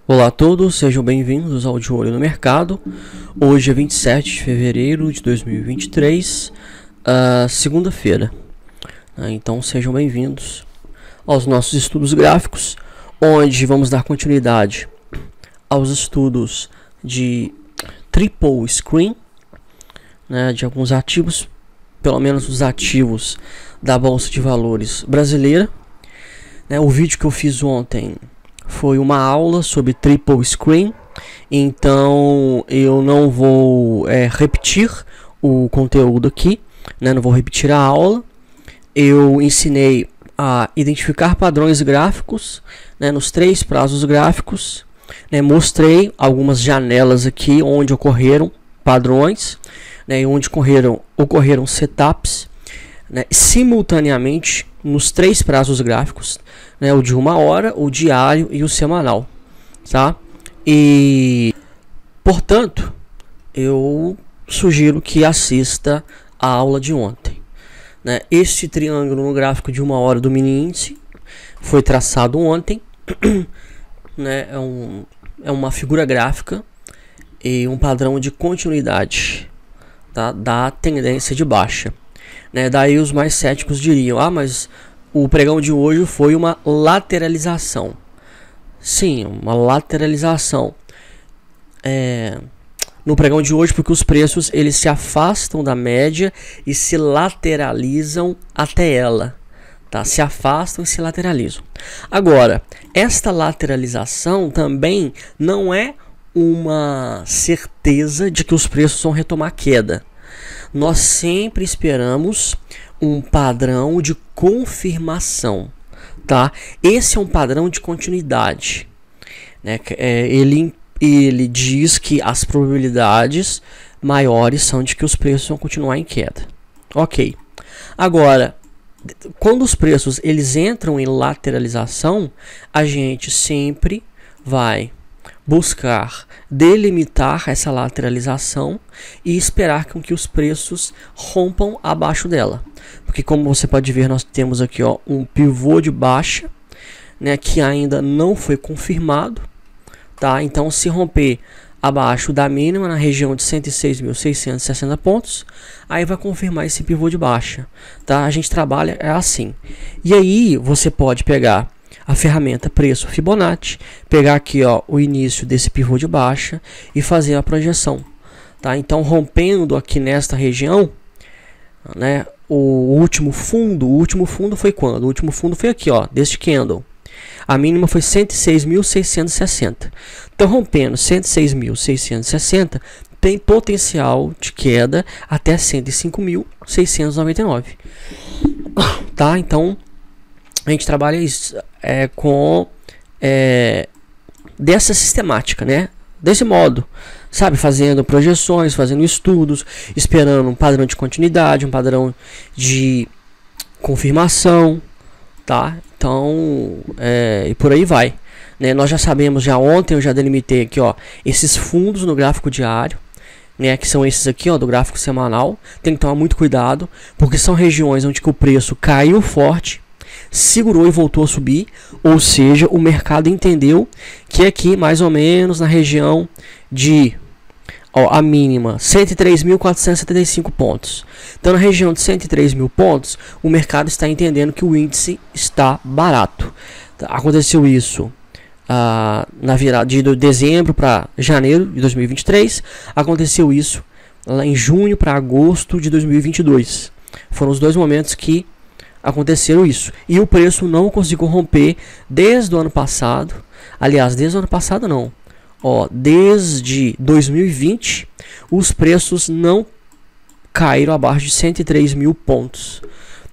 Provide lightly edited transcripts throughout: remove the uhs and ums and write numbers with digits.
Olá a todos, sejam bem-vindos ao De Olho no Mercado. Hoje é 27 de fevereiro de 2023, segunda-feira. Então sejam bem-vindos aos nossos estudos gráficos, onde vamos dar continuidade aos estudos de triple screen, de alguns ativos, pelo menos os ativos da Bolsa de Valores brasileira. O vídeo que eu fiz ontem foi uma aula sobre triple screen, então eu não vou repetir o conteúdo aqui, não vou repetir a aula. Eu ensinei a identificar padrões gráficos nos 3 prazos gráficos, mostrei algumas janelas aqui onde ocorreram padrões, onde ocorreram setups simultaneamente nos 3 prazos gráficos, o de 1 hora, o diário e o semanal, tá? E, portanto, eu sugiro que assista a aula de ontem. Este triângulo no gráfico de 1 hora do mini índice foi traçado ontem, é uma figura gráfica e um padrão de continuidade, tá, da tendência de baixa. Daí os mais céticos diriam: mas o pregão de hoje foi uma lateralização. Sim, uma lateralização no pregão de hoje, porque os preços eles se afastam da média e se lateralizam até ela, tá? Se afastam e se lateralizam. Agora, esta lateralização também não é uma certeza de que os preços vão retomar queda. Nós sempre esperamos um padrão de confirmação, tá? Esse é um padrão de continuidade, ele diz que as probabilidades maiores são de que os preços vão continuar em queda. Ok. Agora, quando os preços eles entram em lateralização, a gente sempre vai buscar delimitar essa lateralização e esperar com que os preços rompam abaixo dela, porque como você pode ver, nós temos aqui um pivô de baixa, que ainda não foi confirmado, tá? Então, se romper abaixo da mínima na região de 106.660 pontos, aí vai confirmar esse pivô de baixa, tá? A gente trabalha assim. E aí você pode pegar a ferramenta preço Fibonacci, pegar aqui o início desse pivô de baixa e fazer a projeção, tá? Então, rompendo aqui nesta região, o último fundo foi quando? O último fundo foi aqui, deste candle. A mínima foi 106.660. Então, rompendo 106.660, tem potencial de queda até 105.699, tá? Então, a gente trabalha isso com dessa sistemática, desse modo, sabe, fazendo projeções, fazendo estudos, esperando um padrão de continuidade, um padrão de confirmação, tá? Então, e por aí vai, nós já sabemos, já ontem eu já delimitei aqui, esses fundos no gráfico diário, que são esses aqui, do gráfico semanal. Tem que tomar muito cuidado, porque são regiões onde que o preço caiu forte, segurou e voltou a subir, ou seja, o mercado entendeu que aqui mais ou menos na região de a mínima 103.475 pontos. Então, na região de 103.000 pontos, o mercado está entendendo que o índice está barato. Aconteceu isso na virada de dezembro para janeiro de 2023. Aconteceu isso lá em junho para agosto de 2022. Foram os 2 momentos que aconteceram isso. E o preço não conseguiu romper desde o ano passado. Aliás, desde o ano passado não. Desde 2020, os preços não caíram abaixo de 103.000 pontos.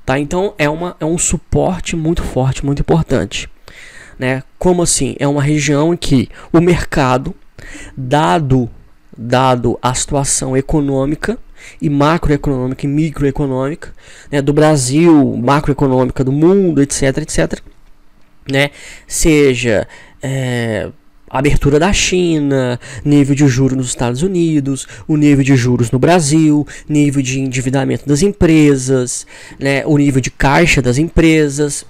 Tá? Então, é um suporte muito forte, muito importante. Como assim? É uma região em que o mercado, dado a situação econômica e macroeconômica e microeconômica, do Brasil, macroeconômica do mundo, etc, seja abertura da China, nível de juros nos Estados Unidos, o nível de juros no Brasil, nível de endividamento das empresas, o nível de caixa das empresas,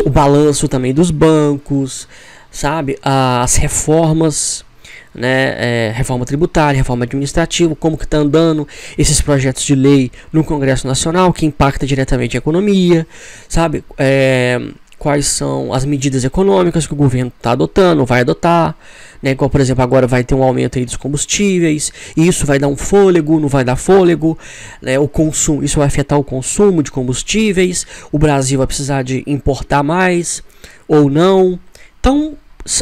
o balanço também dos bancos, sabe, as reformas, né, reforma tributária, reforma administrativa, como que está andando esses projetos de lei no Congresso Nacional, que impacta diretamente a economia, sabe, quais são as medidas econômicas que o governo está adotando, vai adotar, né, igual, por exemplo, agora vai ter um aumento aí dos combustíveis, e isso vai dar um fôlego, não vai dar fôlego, né, o consumo, isso vai afetar o consumo de combustíveis, o Brasil vai precisar de importar mais ou não. Então,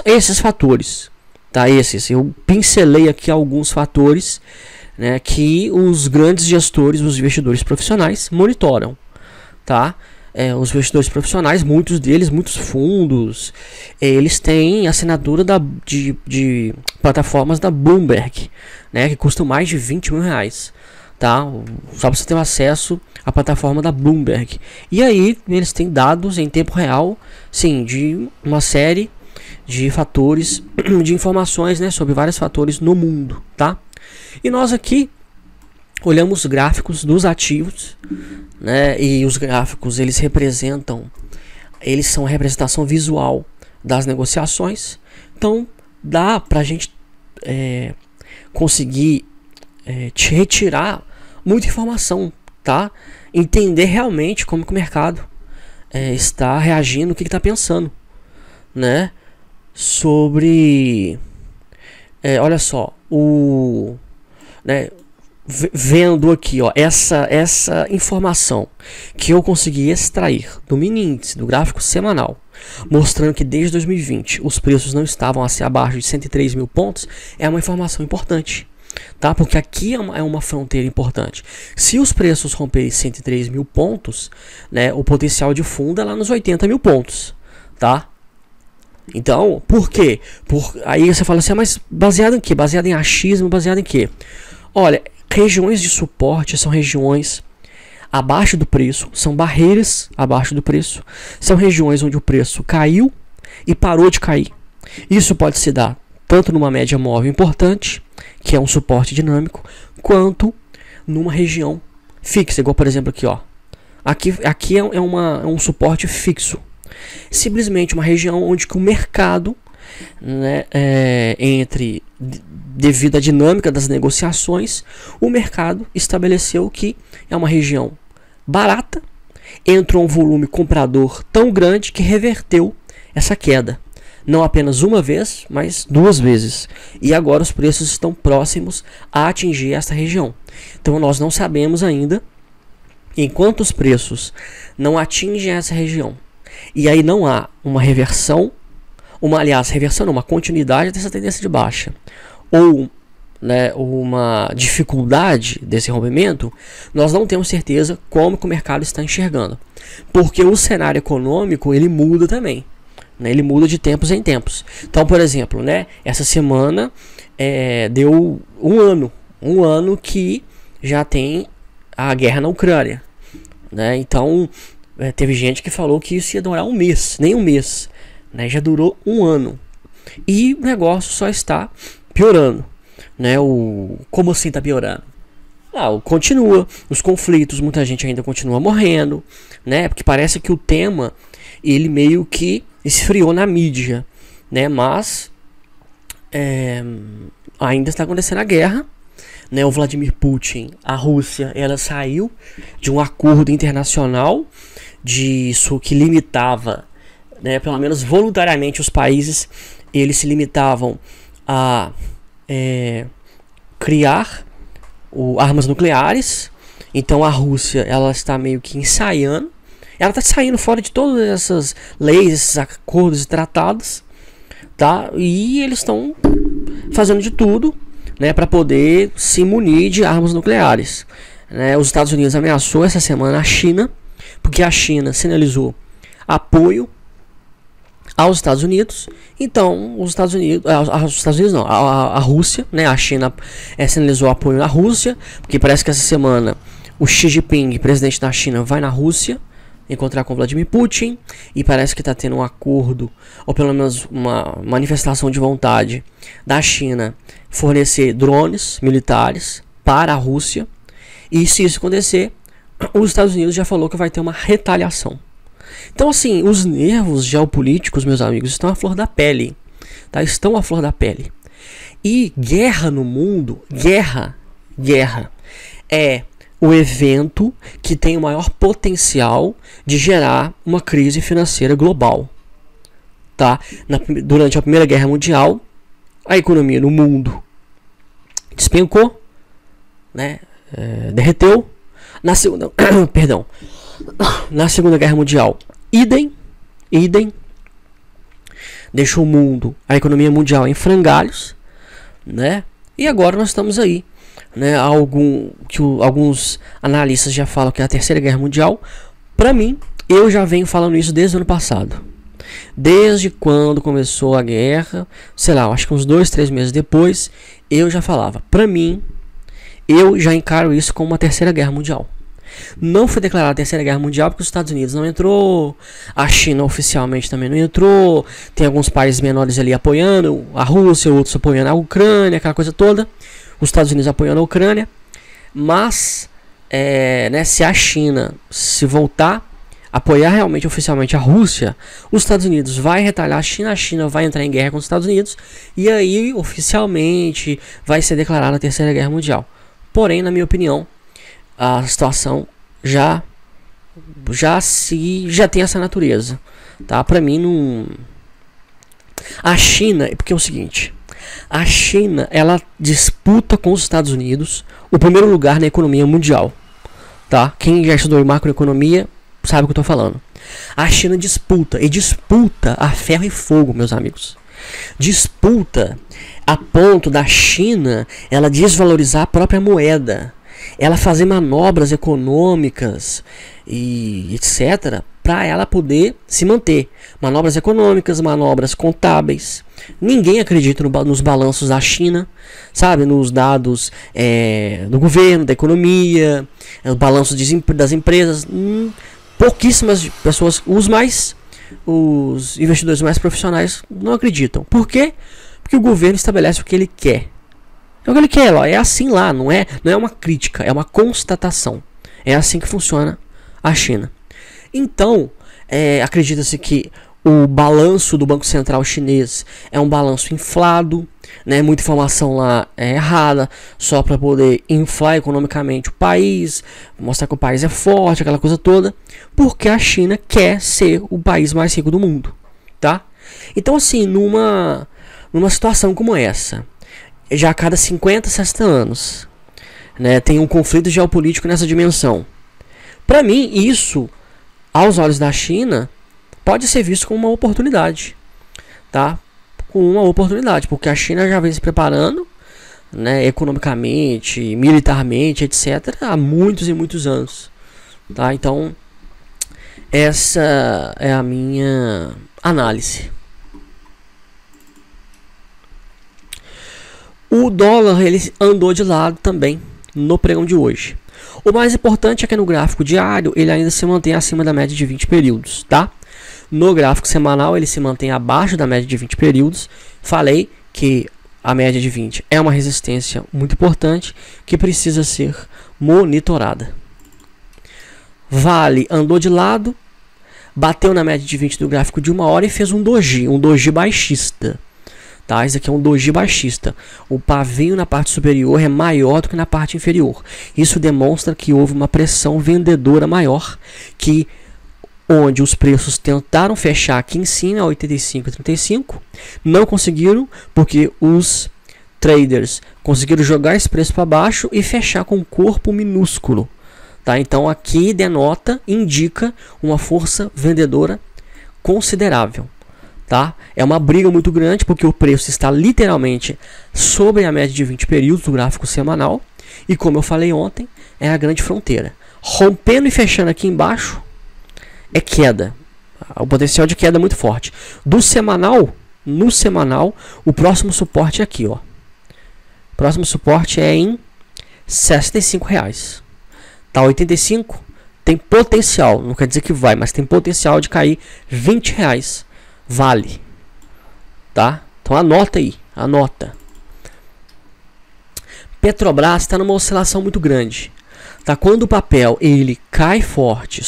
esses fatores, tá? Eu pincelei aqui alguns fatores, né, que os grandes gestores, os investidores profissionais monitoram, tá? Os investidores profissionais, muitos deles, muitos fundos, eles têm assinatura de plataformas da Bloomberg, né, que custam mais de 20 mil reais, tá? Só para você ter acesso à plataforma da Bloomberg. E aí eles têm dados em tempo real, sim, de uma série de fatores, de informações, né, sobre vários fatores no mundo, tá? E nós aqui olhamos gráficos dos ativos, né, e os gráficos eles são a representação visual das negociações. Então dá para a gente conseguir te retirar muita informação, tá? Entender realmente como que o mercado está reagindo, o que está pensando, né? Sobre, olha só, né, vendo aqui, ó, essa informação que eu consegui extrair do mini índice, do gráfico semanal, mostrando que desde 2020 os preços não estavam abaixo de 103 mil pontos, é uma informação importante, tá? Porque aqui é uma fronteira importante. Se os preços romperem 103 mil pontos, né, o potencial de fundo é lá nos 80 mil pontos, tá? Então, por quê? Aí você fala assim, mas baseado em quê? Baseado em achismo, baseado em quê? Olha, regiões de suporte são regiões abaixo do preço, são barreiras abaixo do preço, são regiões onde o preço caiu e parou de cair. Isso pode se dar tanto numa média móvel importante, que é um suporte dinâmico, quanto numa região fixa, igual por exemplo aqui, ó. Aqui é um suporte fixo. Simplesmente uma região onde que o mercado, né, devido à dinâmica das negociações, o mercado estabeleceu que é uma região barata, entrou um volume comprador tão grande que reverteu essa queda, não apenas uma vez, mas duas vezes, e agora os preços estão próximos a atingir essa região. Então nós não sabemos ainda, enquanto os preços não atingem essa região, e aí não há uma reversão, uma continuidade dessa tendência de baixa, ou, né, uma dificuldade desse rompimento, nós não temos certeza como que o mercado está enxergando, porque o cenário econômico ele muda também, né, ele muda de tempos em tempos. Então, por exemplo, né, essa semana deu um ano que já tem a guerra na Ucrânia, né? Então teve gente que falou que isso ia durar um mês, nem um mês, né? Já durou um ano e o negócio só está piorando, né? Como assim está piorando? Continua os conflitos, muita gente ainda continua morrendo, né? Porque parece que o tema ele meio que esfriou na mídia, né? Mas ainda está acontecendo a guerra, né? O Vladimir Putin, a Rússia, ela saiu de um acordo internacional disso que limitava, né, pelo menos voluntariamente os países, eles se limitavam a criar armas nucleares. Então a Rússia ela está meio que ensaiando, ela está saindo fora de todas essas leis, esses acordos e tratados, tá? E eles estão fazendo de tudo, né, para poder se munir de armas nucleares, né? Os Estados Unidos ameaçou essa semana a China, porque a China sinalizou apoio aos Estados Unidos. Então os Estados Unidos não, a Rússia, né? A China sinalizou apoio à Rússia, porque parece que essa semana o Xi Jinping, presidente da China, vai na Rússia encontrar com Vladimir Putin, e parece que está tendo um acordo, ou pelo menos uma manifestação de vontade da China fornecer drones militares para a Rússia. E se isso acontecer, os Estados Unidos já falou que vai ter uma retaliação. Então, assim, os nervos geopolíticos, meus amigos, estão à flor da pele, tá? Estão à flor da pele. E guerra no mundo, guerra é o evento que tem o maior potencial de gerar uma crise financeira global, tá? Durante a Primeira Guerra Mundial, a economia no mundo despencou, né? Derreteu. Na segunda, perdão, na Segunda Guerra Mundial, idem, deixou o mundo, a economia mundial em frangalhos, né? E agora nós estamos aí, né? Alguns analistas já falam que é a Terceira Guerra Mundial. Para mim, eu já venho falando isso desde o ano passado. Desde quando começou a guerra, sei lá, acho que uns 2, 3 meses depois, eu já falava. Para mim, eu já encaro isso como uma Terceira Guerra Mundial. Não foi declarada a Terceira Guerra Mundial porque os Estados Unidos não entrou, a China oficialmente também não entrou, tem alguns países menores ali apoiando, a Rússia, outros apoiando a Ucrânia, aquela coisa toda, os Estados Unidos apoiando a Ucrânia, mas né, se a China se voltar a apoiar realmente oficialmente a Rússia, os Estados Unidos vai retalhar a China vai entrar em guerra com os Estados Unidos, e aí oficialmente vai ser declarada a Terceira Guerra Mundial. Porém, na minha opinião, a situação já tem essa natureza, tá? Para mim não. A China, porque é o seguinte, a China ela disputa com os Estados Unidos o primeiro lugar na economia mundial, tá? Quem já estudou macroeconomia sabe o que eu tô falando. A China disputa a ferro e fogo, meus amigos. Disputa a ponto da China ela desvalorizar a própria moeda, ela fazer manobras econômicas e etc. para ela poder se manter. Manobras econômicas, manobras contábeis. Ninguém acredita nos balanços da China, sabe? Nos dados do governo, da economia, os balanços das empresas. Pouquíssimas pessoas, os investidores mais profissionais não acreditam. Por quê? Porque o governo estabelece o que ele quer. É o que ele quer, ó. É assim lá, não é uma crítica, é uma constatação. É assim que funciona a China. Então, acredita-se que o balanço do Banco Central chinês é um balanço inflado, né? Muita informação lá é errada, só para poder inflar economicamente o país, mostrar que o país é forte, aquela coisa toda, porque a China quer ser o país mais rico do mundo, tá? Então, assim, numa situação como essa, já a cada 50, 60 anos, né, tem um conflito geopolítico nessa dimensão. Para mim, isso, aos olhos da China, pode ser visto como uma oportunidade, tá? Com uma oportunidade, porque a China já vem se preparando, né, economicamente, militarmente, etc., há muitos e muitos anos, tá? Então, essa é a minha análise. O dólar ele andou de lado também no pregão de hoje. O mais importante é que no gráfico diário ele ainda se mantém acima da média de 20 períodos, tá? No gráfico semanal ele se mantém abaixo da média de 20 períodos. Falei que a média de 20 é uma resistência muito importante que precisa ser monitorada. Vale andou de lado, bateu na média de 20 do gráfico de 1 hora e fez um doji baixista. Tá? Esse aqui é um doji baixista. O pavinho na parte superior é maior do que na parte inferior. Isso demonstra que houve uma pressão vendedora maior, que onde os preços tentaram fechar aqui em cima, 85,35, não conseguiram, porque os traders conseguiram jogar esse preço para baixo e fechar com um corpo minúsculo. Tá? Então aqui indica uma força vendedora considerável. Tá? É uma briga muito grande porque o preço está literalmente sobre a média de 20 períodos do gráfico semanal. E como eu falei ontem, é a grande fronteira. Rompendo e fechando aqui embaixo é queda. O potencial de queda é muito forte. No semanal, o próximo suporte é aqui. Ó. O próximo suporte é em R$ 65. Tá, 85 tem potencial, não quer dizer que vai, mas tem potencial de cair R$ 20. Vale, tá? Então anota aí, anota. Petrobras está numa oscilação muito grande. tá? Quando o papel ele cai forte,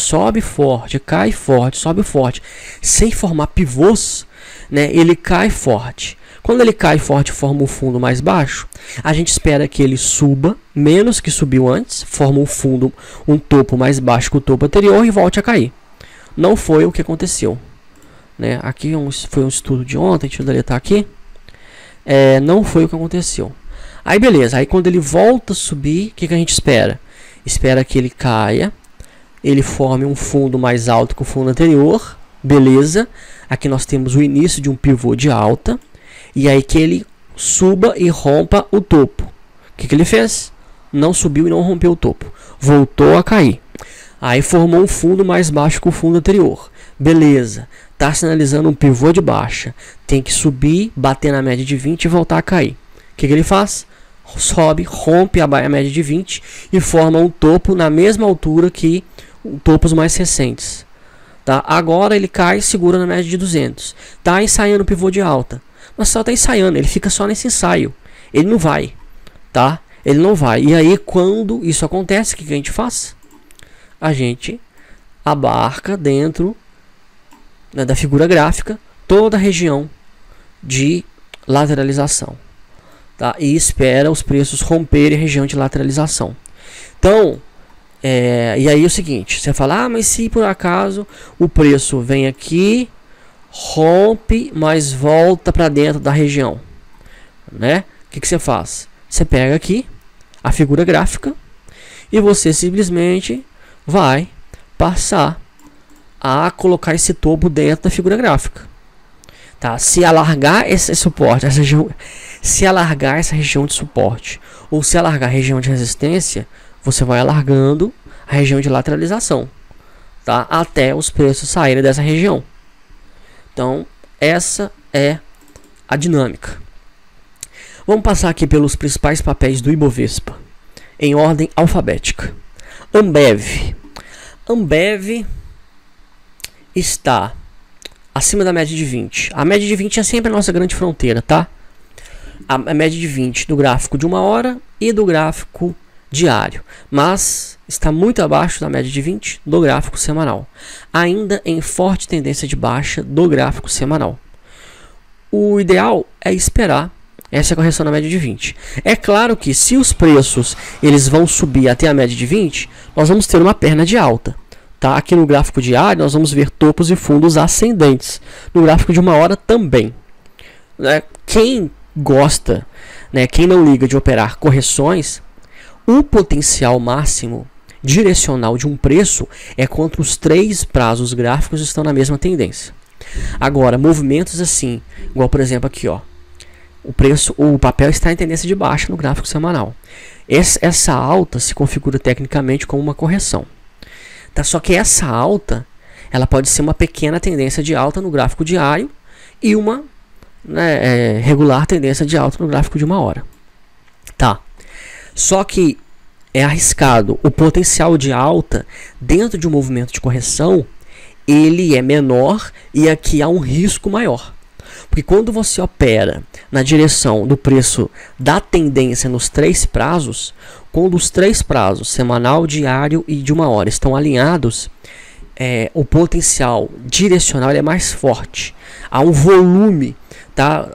cai forte, sobe forte, sem formar pivôs, né? Ele cai forte. Quando ele cai forte, forma um fundo mais baixo, a gente espera que ele suba menos que subiu antes, forma um fundo, um topo mais baixo que o topo anterior e volte a cair. Não foi o que aconteceu, né? Aqui foi um estudo de ontem, deixa eu deletar aqui. Não foi o que aconteceu. Aí beleza, aí quando ele volta a subir, o que a gente espera? Espera que ele caia, ele forme um fundo mais alto que o fundo anterior, beleza. Aqui nós temos o início de um pivô de alta, e aí que ele suba e rompa o topo. O que ele fez? Não subiu e não rompeu o topo, voltou a cair. Aí formou um fundo mais baixo que o fundo anterior, beleza. Está sinalizando um pivô de baixa, tem que subir, bater na média de 20 e voltar a cair. O que ele faz? Sobe, rompe a média de 20 e forma um topo na mesma altura que os topos mais recentes. Tá? Agora ele cai e segura na média de 200. Está ensaiando o pivô de alta. Mas só está ensaiando, ele fica só nesse ensaio. Ele não vai. Tá? Ele não vai. E aí quando isso acontece, o que a gente faz? A gente abarca dentro, né, da figura gráfica toda a região de lateralização. Tá? E espera os preços romperem a região de lateralização. Então, e aí é o seguinte, você fala, mas se por acaso o preço vem aqui, rompe, mas volta para dentro da região, né? O que você faz? Você pega aqui a figura gráfica e você simplesmente vai passar a colocar esse topo dentro da figura gráfica. Tá? Se alargar esse suporte, se alargar essa região de suporte ou se alargar a região de resistência, você vai alargando a região de lateralização, tá? Até os preços saírem dessa região. Então, essa é a dinâmica. Vamos passar aqui pelos principais papéis do Ibovespa, em ordem alfabética. Ambev. Ambev está acima da média de 20. A média de 20 é sempre a nossa grande fronteira, tá? A média de 20 do gráfico de 1 hora e do gráfico diário, mas está muito abaixo da média de 20 do gráfico semanal, ainda em forte tendência de baixa do gráfico semanal. O ideal é esperar essa correção na média de 20. É claro que se os preços eles vão subir até a média de 20, nós vamos ter uma perna de alta. Tá? Aqui no gráfico diário nós vamos ver topos e fundos ascendentes. No gráfico de 1 hora também. Quem gosta, né, quem não liga de operar correções, o potencial máximo direcional de um preço é quando os 3 prazos gráficos estão na mesma tendência. Agora, movimentos assim, igual por exemplo aqui, ó, o papel está em tendência de baixa no gráfico semanal. Essa alta se configura tecnicamente como uma correção. Tá? Só que essa alta, ela pode ser uma pequena tendência de alta no gráfico diário e uma regular tendência de alta no gráfico de 1 hora. Tá? Só que é arriscado. O potencial de alta dentro de um movimento de correção, ele é menor e aqui há um risco maior. Porque quando você opera na direção do preço da tendência nos 3 prazos, quando os 3 prazos, semanal, diário e de 1 hora, estão alinhados, o potencial direcional é mais forte. Há um volume, tá?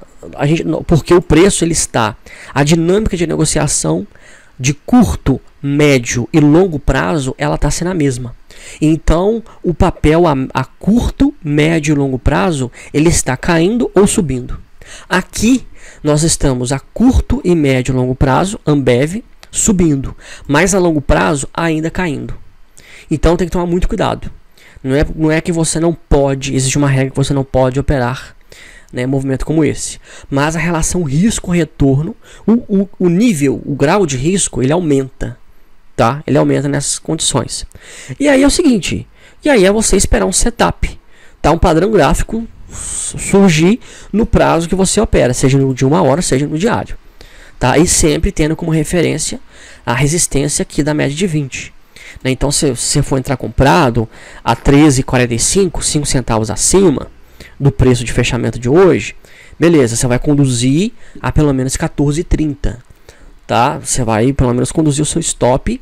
Porque o preço ele está, a dinâmica de negociação de curto, médio e longo prazo, ela está sendo a mesma. Então, o papel a curto, médio e longo prazo, ele está caindo ou subindo. Aqui, nós estamos a curto e médio e longo prazo, Ambev, subindo, mas a longo prazo, ainda caindo. Então, tem que tomar muito cuidado. Não é que você não pode, existe uma regra que você não pode operar, né, movimento como esse. Mas a relação risco-retorno, o nível, o grau de risco, ele aumenta. Tá? Ele aumenta nessas condições. E aí é o seguinte, e aí é você esperar um setup, tá? Um padrão gráfico surgir no prazo que você opera, seja no de 1 hora, seja no diário. Tá? E sempre tendo como referência a resistência aqui da média de 20. Né? Então, se você for entrar comprado a 13,45, 5 centavos acima do preço de fechamento de hoje, beleza, você vai conduzir a pelo menos 14,30. Tá? Você vai pelo menos conduzir o seu stop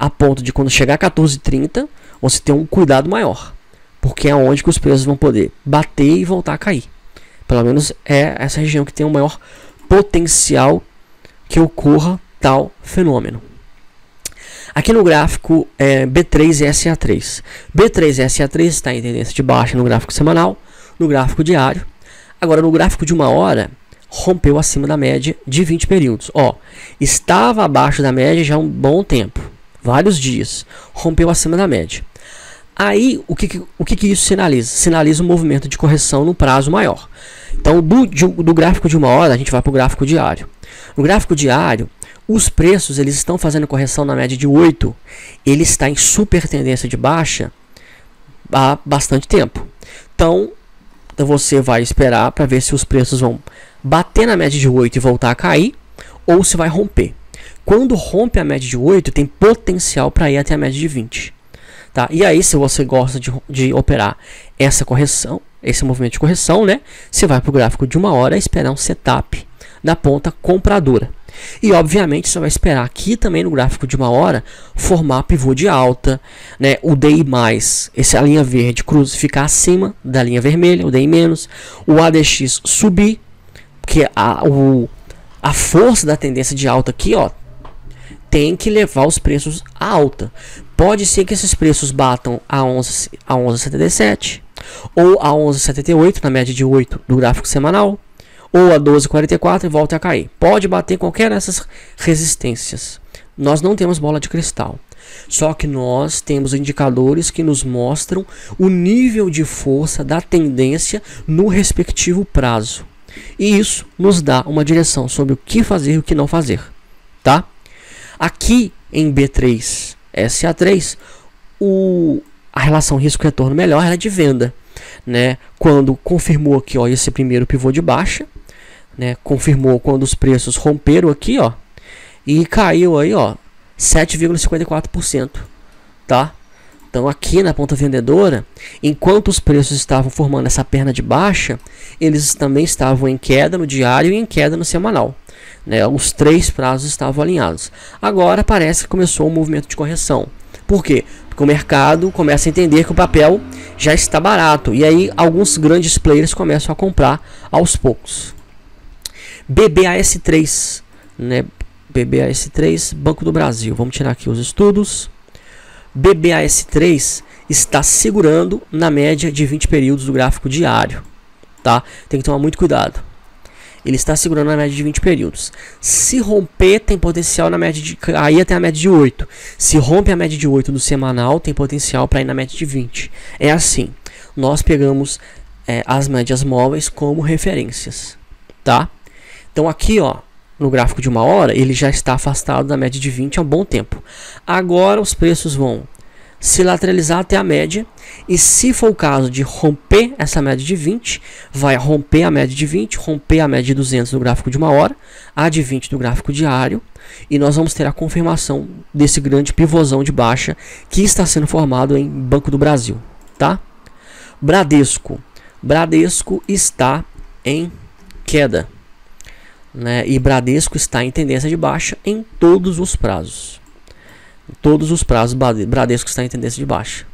a ponto de quando chegar a 14,30 você ter um cuidado maior, porque é onde que os preços vão poder bater e voltar a cair. Pelo menos é essa região que tem o maior potencial que ocorra tal fenômeno. Aqui no gráfico B3 e SA3. B3 e SA3 está em tendência de baixa no gráfico semanal, no gráfico diário. Agora no gráfico de 1 hora, rompeu acima da média de 20 períodos. Ó, estava abaixo da média já há um bom tempo, vários dias. Rompeu acima da média. Aí, o que isso sinaliza? Sinaliza um movimento de correção no prazo maior. Então, do gráfico de 1 hora, a gente vai para o gráfico diário. No gráfico diário, os preços eles estão fazendo correção na média de 8. Ele está em super tendência de baixa há bastante tempo. Então você vai esperar para ver se os preços vão bater na média de 8 e voltar a cair, ou se vai romper. Quando rompe a média de 8, tem potencial para ir até a média de 20. Tá? E aí, se você gosta de operar essa correção, esse movimento de correção, né, você vai para o gráfico de 1 hora esperar um setup da ponta compradora. E obviamente você vai esperar aqui também no gráfico de 1 hora formar pivô de alta, né, o DI+, a linha verde cruz ficar acima da linha vermelha, o DI-, o ADX subir, porque a força da tendência de alta aqui, ó, tem que levar os preços à alta. Pode ser que esses preços batam a 11,77 ou a 11,78 na média de 8 do gráfico semanal, ou a 12,44 e volta a cair. Pode bater qualquer dessas resistências. Nós não temos bola de cristal. Só que nós temos indicadores que nos mostram o nível de força da tendência no respectivo prazo. E isso nos dá uma direção sobre o que fazer e o que não fazer. Tá? Aqui em B3, SA3, a relação risco-retorno melhor é de venda. Né? Quando confirmou aqui, ó, esse primeiro pivô de baixa, né? Confirmou quando os preços romperam aqui, ó, e caiu aí, ó, 7,54%, tá? Então aqui na ponta vendedora, enquanto os preços estavam formando essa perna de baixa, eles também estavam em queda no diário e em queda no semanal, né? Os três prazos estavam alinhados. Agora parece que começou um movimento de correção. Por quê? Porque o mercado começa a entender que o papel já está barato, e aí alguns grandes players começam a comprar aos poucos. BBAS3, né? BBAS3, Banco do Brasil. Vamos tirar aqui os estudos. BBAS3 está segurando na média de 20 períodos do gráfico diário, tá? Tem que tomar muito cuidado. Ele está segurando na média de 20 períodos. Se romper, tem potencial na média de cair até a média de 8. Se rompe a média de 8 do semanal, tem potencial para ir na média de 20. É assim. Nós pegamos as médias móveis como referências, tá? Então aqui, ó, no gráfico de 1 hora, ele já está afastado da média de 20 há um bom tempo. Agora os preços vão se lateralizar até a média, e se for o caso de romper essa média de 20, vai romper a média de 20, romper a média de 200 do gráfico de 1 hora, a de 20 do gráfico diário, e nós vamos ter a confirmação desse grande pivôzão de baixa que está sendo formado em Banco do Brasil, tá? Bradesco está em queda, né? E Bradesco está em tendência de baixa em todos os prazos. Todos os prazos, Bradesco está em tendência de baixa.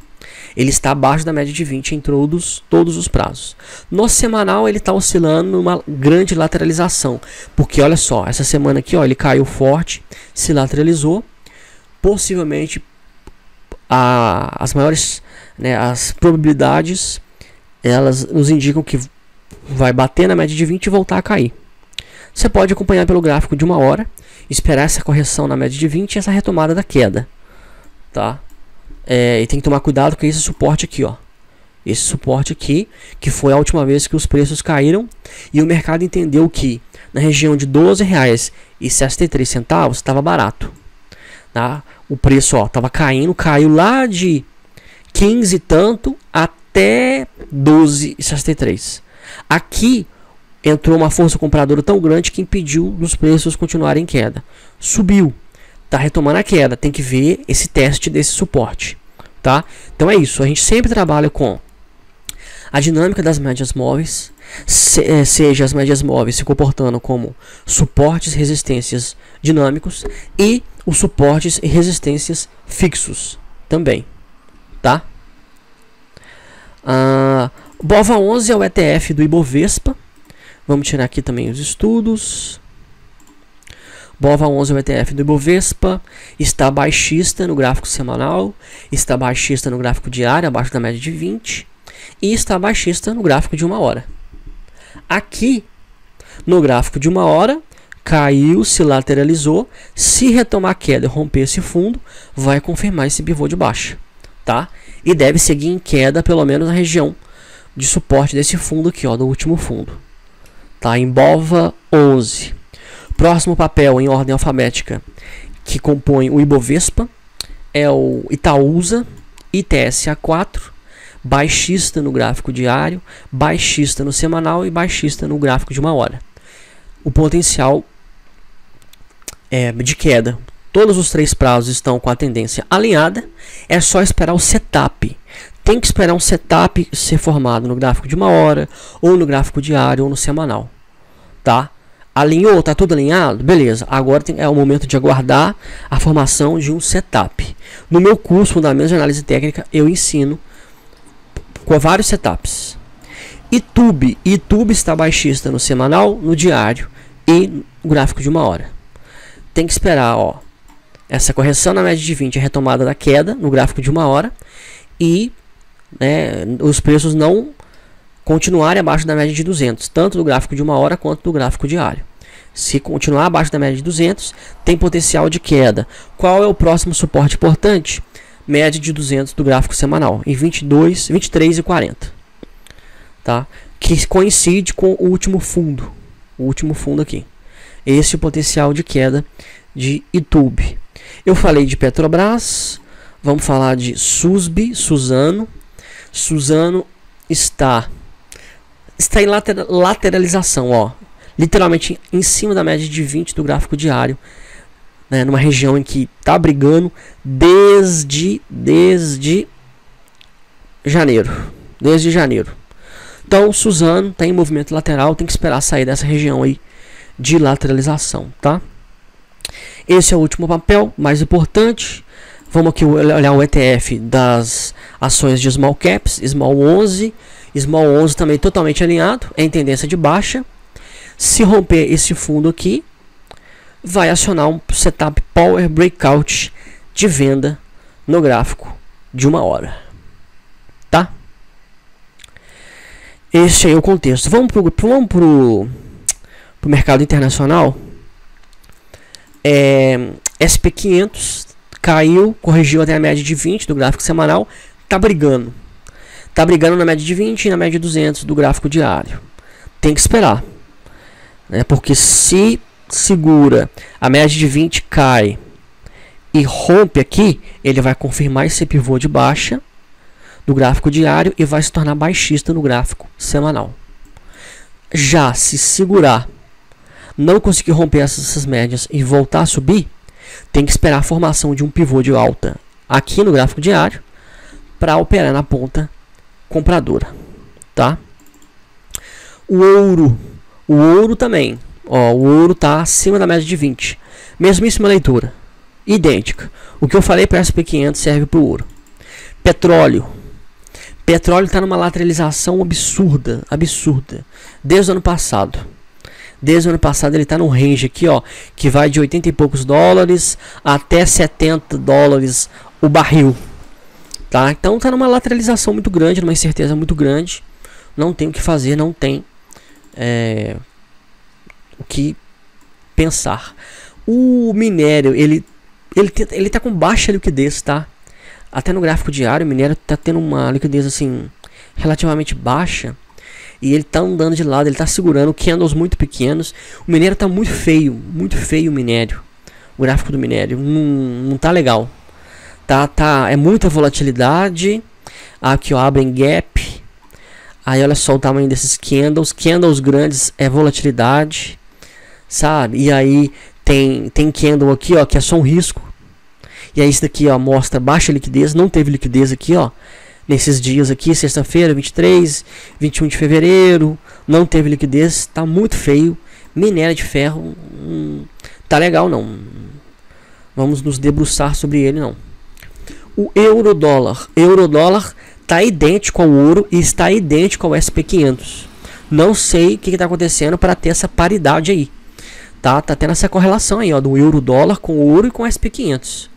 Ele está abaixo da média de 20 em todos os prazos. No semanal ele está oscilando numa grande lateralização, porque olha só, essa semana aqui, ó, ele caiu forte, se lateralizou, possivelmente as maiores, né, as probabilidades, elas nos indicam que vai bater na média de 20 e voltar a cair. Você pode acompanhar pelo gráfico de 1 hora, esperar essa correção na média de 20 e essa retomada da queda, tá? E tem que tomar cuidado com esse suporte aqui, ó. Esse suporte aqui, que foi a última vez que os preços caíram e o mercado entendeu que na região de R$12,63 estava barato, tá? O preço, ó, estava caindo, caiu lá de 15 e tanto até 12,63. Aqui entrou uma força compradora tão grande que impediu os preços continuarem em queda. Subiu, tá retomando a queda. Tem que ver esse teste desse suporte, tá? Então é isso. A gente sempre trabalha com a dinâmica das médias móveis, seja as médias móveis se comportando como suportes, resistências dinâmicos, e os suportes e resistências fixos também, tá? BOVA11 é o ETF do Ibovespa. Vamos tirar aqui também os estudos. BOVA11 é o ETF do Ibovespa, está baixista no gráfico semanal, está baixista no gráfico diário, abaixo da média de 20, e está baixista no gráfico de 1 hora. Aqui, no gráfico de 1 hora, caiu, se lateralizou, se retomar a queda e romper esse fundo, vai confirmar esse pivô de baixa, tá? E deve seguir em queda, pelo menos na região de suporte desse fundo aqui, ó, do último fundo, tá? Em BOVA11. Próximo papel em ordem alfabética que compõe o Ibovespa é o Itaúsa, ITSA4, baixista no gráfico diário, baixista no semanal e baixista no gráfico de 1 hora. O potencial de queda. Todos os 3 prazos estão com a tendência alinhada, é só esperar o setup. Tem que esperar um setup ser formado no gráfico de 1 hora, ou no gráfico diário, ou no semanal, tá? Alinhou, tá tudo alinhado? Beleza, agora é o momento de aguardar a formação de um setup. No meu curso Fundamentos de Análise Técnica, eu ensino com vários setups. YouTube está baixista no semanal, no diário e no gráfico de 1 hora. Tem que esperar, ó, essa correção na média de 20, a retomada da queda no gráfico de 1 hora e os preços não continuarem abaixo da média de 200, tanto do gráfico de 1 hora quanto do gráfico diário. Se continuar abaixo da média de 200, tem potencial de queda. Qual é o próximo suporte importante? Média de 200 do gráfico semanal, em 22, 23 e 40. Tá? Que coincide com o último fundo. O último fundo aqui. Esse é o potencial de queda de YouTube. Eu falei de Petrobras. Vamos falar de Suzano. Suzano está em lateralização, ó, literalmente em cima da média de 20 do gráfico diário, né, numa região em que está brigando desde janeiro. Então, Suzano está em movimento lateral, tem que esperar sair dessa região aí de lateralização, tá? Esse é o último papel, mais importante. Vamos aqui olhar o ETF das ações de Small Caps, Small 11. Small 11 também totalmente alinhado, é em tendência de baixa. Se romper esse fundo aqui, vai acionar um setup Power Breakout de venda no gráfico de 1 hora. Tá? Esse aí é o contexto. Vamos pro mercado internacional. SP500 caiu, corrigiu até a média de 20 do gráfico semanal, tá brigando. Tá brigando na média de 20 e na média de 200 do gráfico diário. Tem que esperar, né? Porque se segura, a média de 20 cai e rompe aqui, ele vai confirmar esse pivô de baixa do gráfico diário e vai se tornar baixista no gráfico semanal. Já se segurar, não conseguir romper essas médias e voltar a subir, tem que esperar a formação de um pivô de alta aqui no gráfico diário para operar na ponta compradora, tá? O ouro também, ó, o ouro tá acima da média de 20, mesmíssima leitura, idêntica. O que eu falei para SP500 serve para o ouro. Petróleo está numa lateralização absurda, desde o ano passado. Desde o ano passado ele está num range aqui, ó, que vai de 80 e poucos dólares até 70 dólares o barril. Tá? Então está numa lateralização muito grande, numa incerteza muito grande. Não tem o que fazer, não tem o que pensar. O minério, ele tá com baixa liquidez, tá? Até no gráfico diário, o minério está tendo uma liquidez assim relativamente baixa. E ele tá andando de lado, ele tá segurando candles muito pequenos. O minério tá muito feio o minério. O gráfico do minério não tá legal. É muita volatilidade. Aqui, ó, abrem gap. Aí olha só o tamanho desses candles. Candles grandes é volatilidade, sabe? E aí tem candle aqui, ó, que é só um risco. E aí isso daqui, ó, mostra baixa liquidez. Não teve liquidez aqui, ó. Nesses dias aqui, sexta-feira, 23, 21 de fevereiro, não teve liquidez, tá muito feio. Minério de ferro, tá legal não vamos nos debruçar sobre ele não. O euro-dólar. Euro-dólar está idêntico ao ouro e está idêntico ao SP500. Não sei o que está acontecendo para ter essa paridade aí. Tá tendo essa correlação aí, ó, do euro-dólar com o ouro e com o SP500.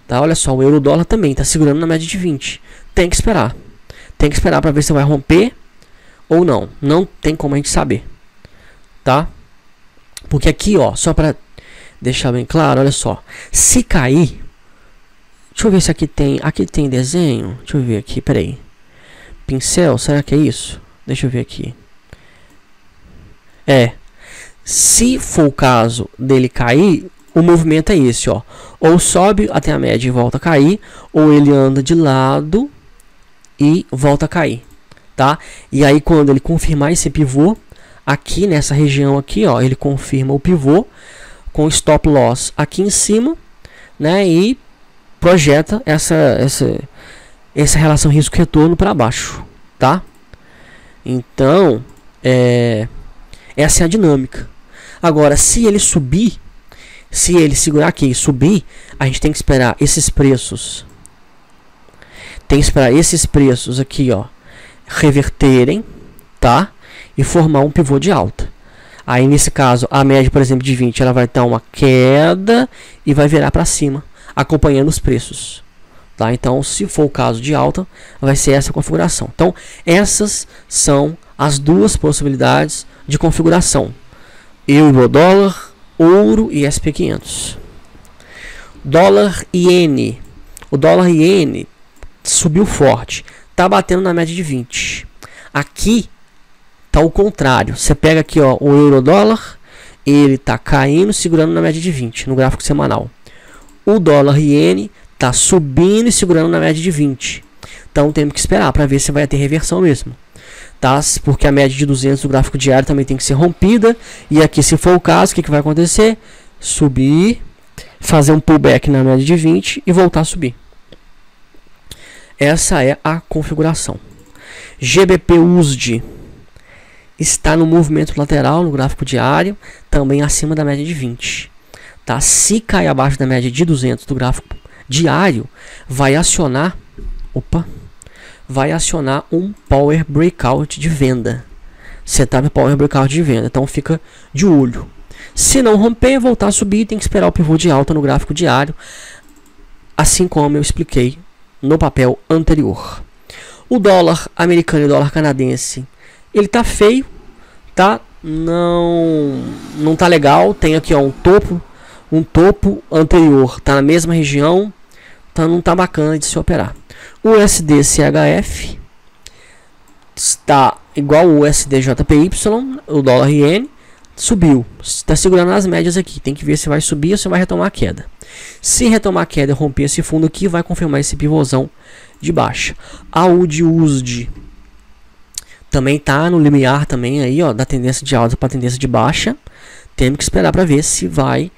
Tá, olha só, o euro-dólar também está segurando na média de 20. Tem que esperar. Tem que esperar para ver se vai romper ou não. Não tem como a gente saber. Tá? Porque aqui, ó, só para deixar bem claro, olha só. Se cair, deixa eu ver se aqui tem desenho. Deixa eu ver aqui, peraí. Pincel, será que é isso? Deixa eu ver aqui. Se for o caso dele cair, o movimento é esse, ó. Ou sobe até a média e volta a cair, ou ele anda de lado e volta a cair, tá? E aí quando ele confirmar esse pivô, aqui nessa região aqui, ó, ele confirma o pivô com stop loss aqui em cima, né? E projeta essa relação risco-retorno para baixo, tá? Então, essa é a dinâmica. Agora, se ele subir, se ele segurar aqui e subir, a gente tem que esperar esses preços. Tem que esperar esses preços aqui, ó, reverterem, tá? E formar um pivô de alta. Aí, nesse caso, a média, por exemplo, de 20, ela vai dar uma queda e vai virar para cima, acompanhando os preços. Tá? Então, se for o caso de alta, vai ser essa configuração. Então, essas são as duas possibilidades de configuração. Euro-dólar, ouro e SP500. Dólar-iene. O dólar-iene subiu forte. Está batendo na média de 20. Aqui está o contrário. Você pega aqui, ó, o euro-dólar. Ele está caindo, segurando na média de 20 no gráfico semanal. O dólar-iene está subindo e segurando na média de 20. Então temos que esperar para ver se vai ter reversão mesmo. Tá? Porque a média de 200 do gráfico diário também tem que ser rompida. E aqui, se for o caso, o que vai acontecer? Subir, fazer um pullback na média de 20 e voltar a subir. Essa é a configuração. GBP-USD está no movimento lateral no gráfico diário, também acima da média de 20. Tá? Se cair abaixo da média de 200 do gráfico diário, vai acionar um Power Breakout de venda. Setup Power Breakout de venda. Então fica de olho. Se não romper, voltar a subir, tem que esperar o pivô de alta no gráfico diário, assim como eu expliquei no papel anterior. O dólar americano e o dólar canadense, ele tá feio, tá? Não tá legal. Tem aqui, ó, um topo anterior, tá na mesma região, então não tá bacana de se operar. O USD-CHF está igual o USD-JPY, o dólar-iene subiu, está segurando as médias aqui, tem que ver se vai subir ou se vai retomar a queda. Se retomar a queda e romper esse fundo aqui, vai confirmar esse pivôzão de baixa. A USD também está no limiar também aí, ó, da tendência de alta para a tendência de baixa. Temos que esperar para ver se vai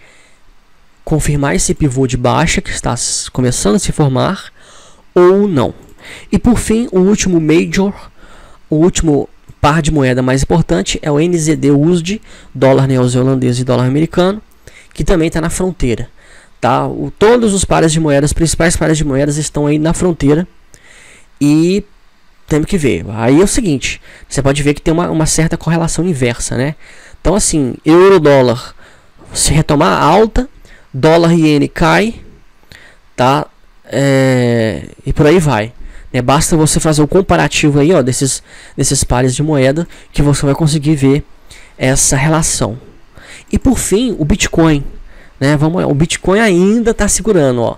confirmar esse pivô de baixa que está começando a se formar ou não. E por fim, o último major, o último par de moeda mais importante é o NZD-USD, dólar neozelandês e dólar americano, que também está na fronteira. Tá? Todos os pares de moedas, os principais pares de moedas estão aí na fronteira e temos que ver. Aí é o seguinte, você pode ver que tem uma certa correlação inversa, né? Então assim, euro-dólar, se retomar alta, dólar-iene cai, tá? E por aí vai. Basta você fazer o comparativo aí, ó, desses pares de moeda, que você vai conseguir ver essa relação. E por fim, o Bitcoin, né? Vamos lá, o Bitcoin ainda está segurando, ó.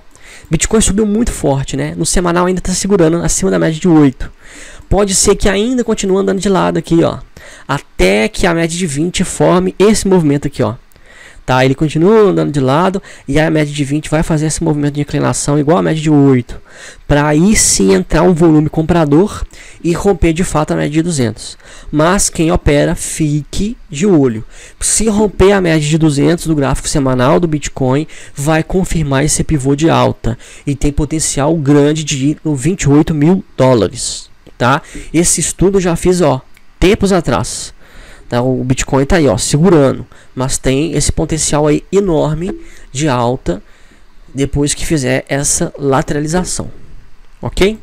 Bitcoin subiu muito forte, né? No semanal ainda está segurando acima da média de 8. Pode ser que ainda continue andando de lado aqui, ó, até que a média de 20 forme esse movimento aqui, ó. Tá, ele continua andando de lado e a média de 20 vai fazer esse movimento de inclinação igual a média de 8. Para aí sim entrar um volume comprador e romper de fato a média de 200. Mas quem opera, fique de olho. Se romper a média de 200 do gráfico semanal do Bitcoin, vai confirmar esse pivô de alta. E tem potencial grande de ir no 28 mil dólares. Tá? Esse estudo eu já fiz, ó, tempos atrás. Tá, o Bitcoin está aí, ó, segurando, mas tem esse potencial aí enorme de alta depois que fizer essa lateralização, ok?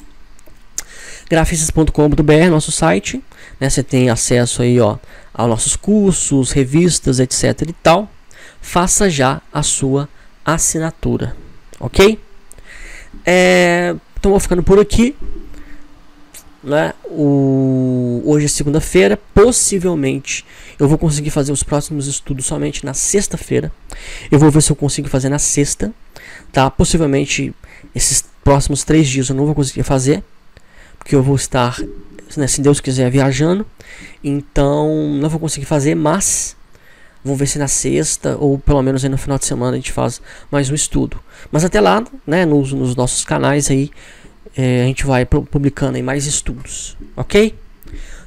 Grafistas.com.br, nosso site, né? Você tem acesso aí, ó, aos nossos cursos, revistas, etc e tal. Faça já a sua assinatura, ok? Então vou ficando por aqui, né? Hoje é segunda-feira, possivelmente eu vou conseguir fazer os próximos estudos somente na sexta-feira. Eu vou ver se eu consigo fazer na sexta, tá? Possivelmente esses próximos 3 dias eu não vou conseguir fazer, porque eu vou estar, né, se Deus quiser, viajando. Então não vou conseguir fazer, mas vamos ver se na sexta ou pelo menos aí no final de semana a gente faz mais um estudo. Mas até lá, né, nos nossos canais aí, a gente vai publicando aí mais estudos, ok?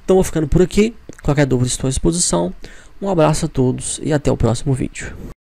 Então vou ficando por aqui. Qualquer dúvida estou à disposição. Um abraço a todos e até o próximo vídeo.